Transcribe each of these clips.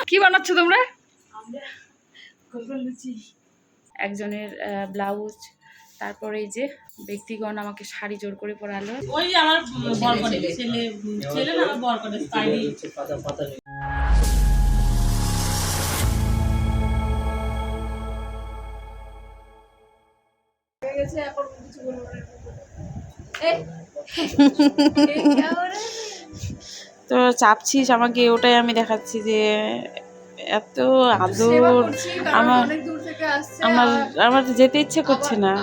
কি বানাচ্ছ তোমরা? একজনের ব্লাউজ, তারপরে এই যে ব্যক্তিগণ আমাকে শাড়ি জোর করে পরালো। ওই আমার বর করে ছেলে ছেলে না, আমার বর করে স্টাইলি। তো চাপছিস আমাকে, ওটাই আমি দেখাচ্ছি যে এত আদর। আমার আমার আমার যেতে ইচ্ছে করছে না।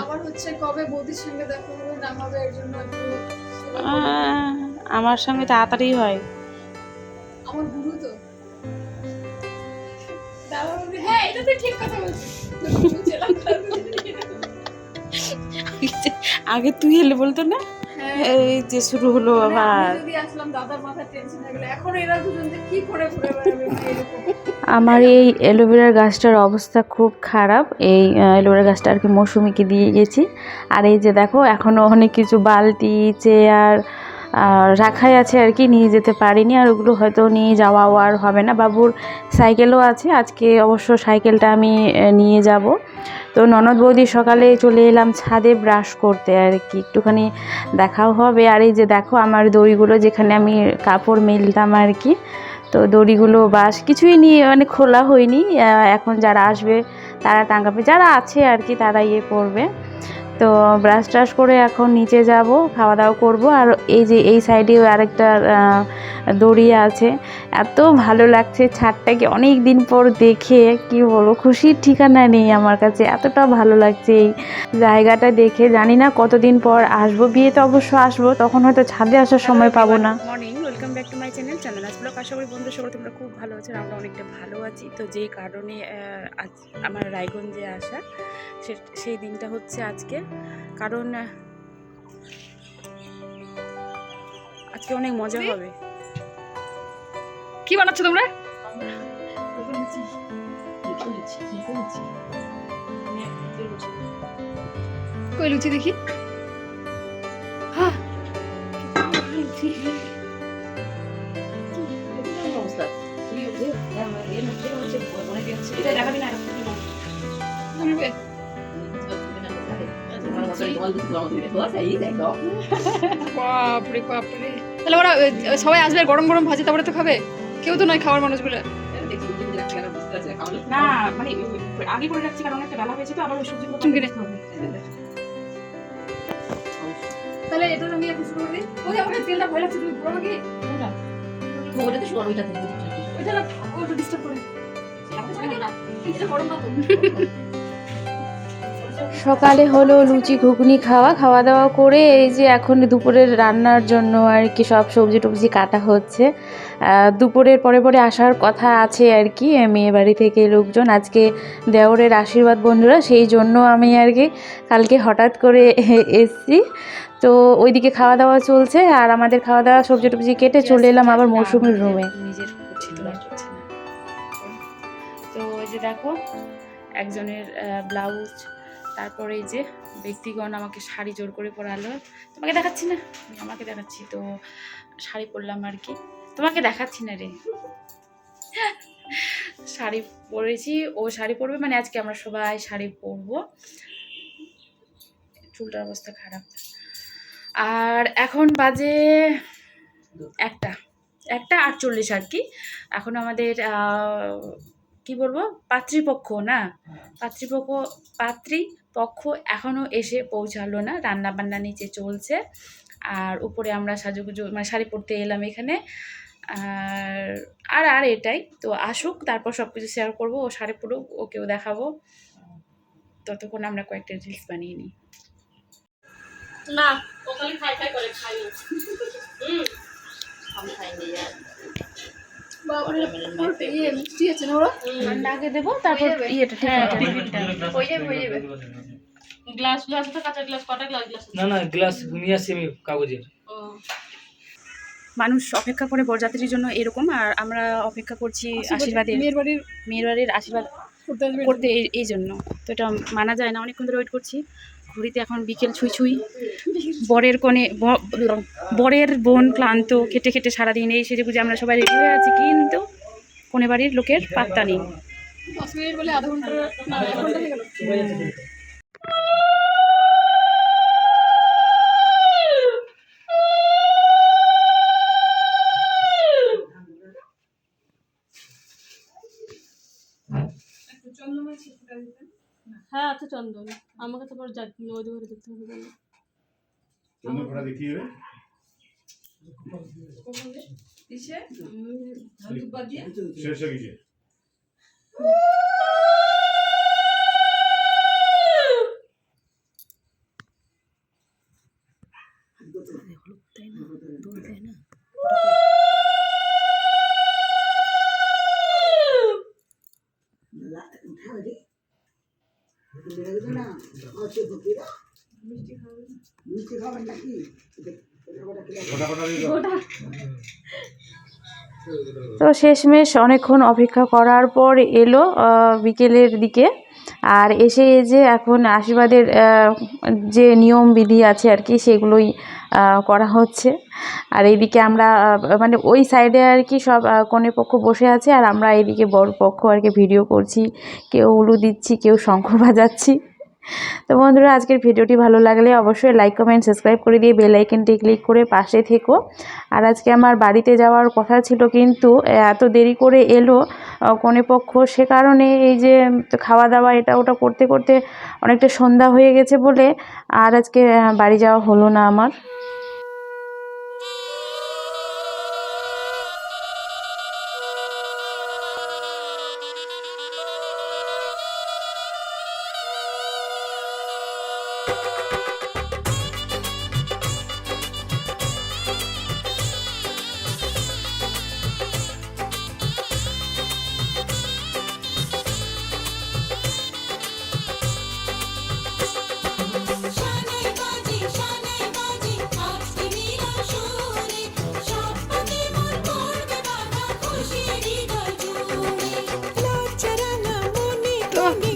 আমার সঙ্গে তাড়াতাড়ি হয়। আগে তুই এলে বলতো না? এই যে শুরু হলো আবার। আমার এই অ্যালোভেরার গাছটার অবস্থা খুব খারাপ। এই অ্যালোভেরা গাছটা আর কি মৌসুমিকে দিয়ে গেছি। আর এই যে দেখো এখনও অনেক কিছু বালতি চেয়ার রাখাই আছে আর কি, নিয়ে যেতে পারিনি। আর ওগুলো হয়তো নিয়ে যাওয়াও আর হবে না। বাবুর সাইকেলও আছে, আজকে অবশ্য সাইকেলটা আমি নিয়ে যাব। তো ননদ বৌদি সকালে চলে এলাম ছাদে ব্রাশ করতে আর কি, একটুখানি দেখাও হবে। আর এই যে দেখো আমার দড়িগুলো, যেখানে আমি কাপড় মেলতাম আর কি, তো দড়িগুলো বাস কিছুই নিয়ে মানে খোলা হয়নি। এখন যারা আসবে তারা টাঙাবে, যারা আছে আর কি তারা ইয়ে করবে। তো ব্রাশ ট্রাশ করে এখন নিচে যাব, খাওয়া দাওয়া করব। আর এই যে এই সাইডেও আরেকটা দড়ি আছে। এত ভালো লাগছে ছাদটাকে অনেক দিন পর দেখে, কি বলবো, খুশির ঠিকানা নেই আমার কাছে। এতটা ভালো লাগছে এই জায়গাটা দেখে। জানি না কতদিন পর আসবো, বিয়েতে অবশ্য আসবো, তখন হয়তো ছাদে আসার সময় পাবো না। Morning, welcome back to my channel Chandana's blog. আশা করি বন্ধু সবাই তোমরা খুব ভালো আছো, আমরা অনেকটা ভালো আছি। তো যেই কারণে আজ আমার রায়গঞ্জে আসা, সেই দিনটা হচ্ছে আজকে। কারণ আজকে অনেক মজা হবে। কি বানাচ্ছ তোমরা? কই লুচি দেখি। বাপরে বাপরে, তাহলে ওরা সবাই আসবে গরম গরম ভাজি তারপরে তো খাবে? কেউ তো নয় খাওয়ার মানুষগুলো। না মানে আগে করে রাখছি কারণ একটা বেলা হয়েছে, তো আবার ওই সবজিগুলো কিনে খাবো। তাহলে এটা আমি এখন শুরু করি। ওই আমাকে তেলটা ভয় লাগছে, তুমি পুরো কি কোনটা ওটাতে শুরু ওইটা থেকে ওইটা না, ওটা ডিস্টার্ব করে এটা গরম না তো। সকালে হলো লুচি ঘুগনি খাওয়া দাওয়া করে এই যে এখন দুপুরের রান্নার জন্য আর কি সব সবজি টবজি কাটা হচ্ছে। দুপুরের পরে পরে আসার কথা আছে আর কি মেয়ে বাড়ি থেকে লোকজন, আজকে দেওরের আশীর্বাদ বন্ধুরা, সেই জন্য আমি আর কি কালকে হঠাৎ করে এসছি। তো ওইদিকে খাওয়া দাওয়া চলছে, আর আমাদের খাওয়া দাওয়া সবজি টবজি কেটে চলে এলাম আবার মৌসুমীর রুমে। নিজের করছি তো আর করছি না। তো ওই যে দেখো একজনের ব্লাউজ, তারপরে এই যে ব্যক্তিগণ আমাকে শাড়ি জোর করে পরালো। তোমাকে দেখাচ্ছি না, আমি আমাকে দেখাচ্ছি। তো শাড়ি পরলাম আর কি, তোমাকে দেখাচ্ছি না রে। শাড়ি পরেছি, ও শাড়ি পরবে মানে আজকে আমরা সবাই শাড়ি পরবো। চুলটার অবস্থা খারাপ। আর এখন বাজে 1:48 আর কি। এখন আমাদের কি বলবো, পাত্রীপক্ষ এখনো এসে পৌঁছালো না, রান্না বান্না নিচে চলছে। আর উপরে আমরা সাজুগুজু মানে শাড়ি পরতে এলাম এখানে। আর এটাই তো, আসুক তারপর সব কিছু শেয়ার করবো। ও শাড়ি পরুক, ওকেও দেখাবো। ততক্ষণ আমরা কয়েকটা রিলস বানিয়ে নিই। না ওখানে খাই করে খাই আমি খাইনি আর আগে দেবো, তারপর ইয়েটা গ্লাস তো কাঁচা গ্লাস, কটা গ্লাস? না গ্লাস নিয়ে আসি আমি কাগজের। মানুষ অপেক্ষা করে বরযাত্রীর জন্য এরকম, আর আমরা অপেক্ষা করছি আশীর্বাদের, মেয়ের বাড়ির আশীর্বাদ করতে এই জন্য। তো এটা মানা যায় না, অনেকক্ষণ ধরে ওয়েট করছি। ঘুরিতে এখন বিকেল ছুঁই। বরের বোন ক্লান্ত, খেটে সারাদিন এই সেজে গুজে আমরা সবাই রেডি হয়ে আছি, কিন্তু কোনে বাড়ির লোকের পাত্তা নেই। 10 মিনিট বলে আধা ঘন্টা না 1 ঘন্টা হয়ে গেল। হ্যাঁ আচ্ছা চন্দন আমাকে তো পরে নদী ভরে দিতে হবে জানো। চন্দন ফোঁটা দেখিয়ে শেষ গেছে। তো শেষমেশ অনেকক্ষণ অপেক্ষা করার পর এলো বিকেলের দিকে। আর এসে এই যে এখন আশীর্বাদের যে নিয়ম বিধি আছে আর কি সেগুলোই করা হচ্ছে। আর এইদিকে আমরা মানে ওই সাইডে আর কি সব কনে পক্ষ বসে আছে, আর আমরা এইদিকে বর পক্ষ আর কি ভিডিও করছি, কেউ উলু দিচ্ছি, কেউ শঙ্খ বাজাচ্ছি। তো বন্ধুরা, আজকের ভিডিওটি ভালো লাগলে অবশ্যই লাইক কমেন্ট সাবস্ক্রাইব করে দিয়ে বেল আইকনটি ক্লিক করে পাশে থেকো। আর আজকে আমার বাড়িতে যাওয়ার কথা ছিল, কিন্তু এত দেরি করে এলো কনেপক্ষ, সে কারণে এই যে খাওয়া দাওয়া এটা ওটা করতে করতে অনেকটা সন্ধ্যা হয়ে গেছে বলে আর আজকে বাড়ি যাওয়া হলো না আমার।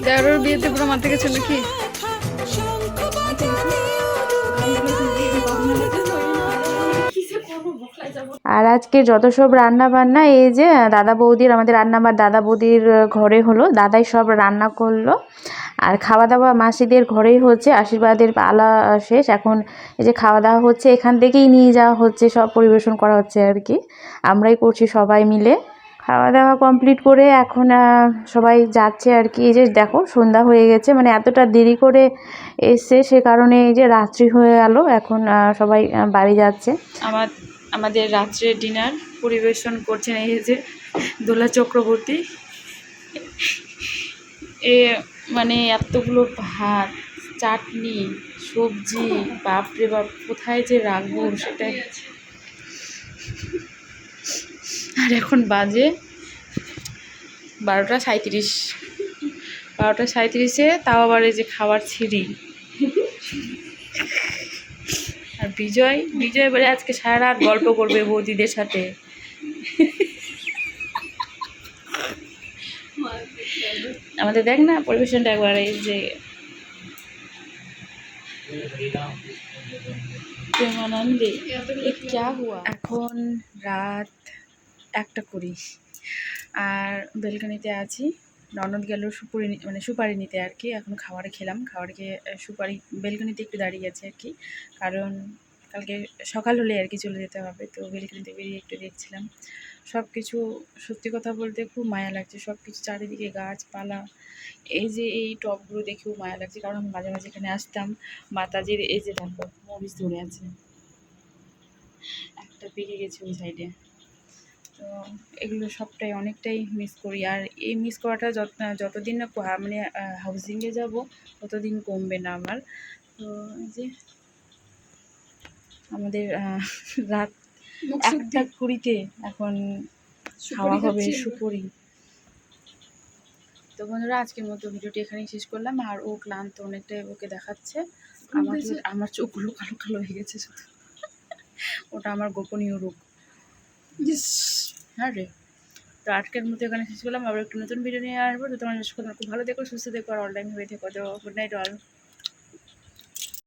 দেওরের বিয়েতে পুরো মারতে গেছে নাকি? আর আজকে যত সব রান্না বান্না এই যে দাদা বৌদির, আমাদের রান্নাবার দাদা বৌদির ঘরে হলো, দাদাই সব রান্না করলো। আর খাওয়া দাওয়া মাসিদের ঘরেই হচ্ছে, আশীর্বাদের পালা শেষ, এখন এই যে খাওয়া দাওয়া হচ্ছে, এখান থেকেই নিয়ে যাওয়া হচ্ছে, সব পরিবেশন করা হচ্ছে আর কি, আমরাই করছি সবাই মিলে। খাওয়া দাওয়া কমপ্লিট করে এখন সবাই যাচ্ছে আর কি। এই যে দেখো সন্ধ্যা হয়ে গেছে, মানে এতটা দেরি করে এসছে সে কারণে এই যে রাত্রি হয়ে গেল, এখন সবাই বাড়ি যাচ্ছে। আমাদের রাত্রে ডিনার পরিবেশন করছেন এই যে দোলা চক্রবর্তী। এ মানে এতগুলো ভাত, চাটনি, সবজি, বাপরে বাপ, কোথায় যে রাখবো সেটাই। আর এখন বাজে 12:37। 12:37-এ তাও আবার এই যে খাবার ছিঁড়ি। আর বিজয় বলে আজকে সারা রাত গল্প করবে বৌদিদের সাথে। আমাদের দেখ না পরিবেশনটা একবার, এই যে প্রেমানন্দে ক্যা হুয়া। এখন রাত 1:20 আর বেলকনিতে আছি। ননদ গেল সুপারি নিতে আর কি। এখন খাবারে খেলাম, খাবারে খেয়ে সুপারি বেলকনিতে একটু দাঁড়িয়ে আছে আর কি, কারণ কালকে সকাল হলে আর কি চলে যেতে হবে। তো বেলকনিতে বেরিয়ে একটু দেখছিলাম সব কিছু। সত্যি কথা বলতে খুব মায়া লাগছে, সব কিছু চারিদিকে গাছপালা, এই যে এই টবগুলো দেখেও মায়া লাগছে, কারণ আমি মাঝে মাঝে এখানে আসতাম। মাতাজির এই যে দেখো মরিচ ধরে আছে, একটা পেকে গেছে ওই সাইডে। তো এগুলো সবটাই অনেকটাই মিস করি। আর এই মিস করাটা যতদিন না মানে হাউজিংয়ে যাব ততদিন কমবে না আমার। তো এই যে আমাদের রাত 1:20-তে এখন খাওয়া হবে সুপুরি। তো বন্ধুরা, আজকের মতো ভিডিওটি এখানেই শেষ করলাম। আর ও ক্লান্ত অনেকটাই, ওকে দেখাচ্ছে। আমার চোখগুলো কালো কালো হয়ে গেছে শুধু, ওটা আমার গোপনীয় রূপ। হ্যাঁ রে। তো আজকের মতো এখানে শেষ করলাম, আবার একটু নতুন ভিডিও নিয়ে আসবো। তো তোমার খুব ভালো দেখো, সুস্থ দেখো, আর অল টাইম হয়ে থেকো। তো গুড নাইট অল।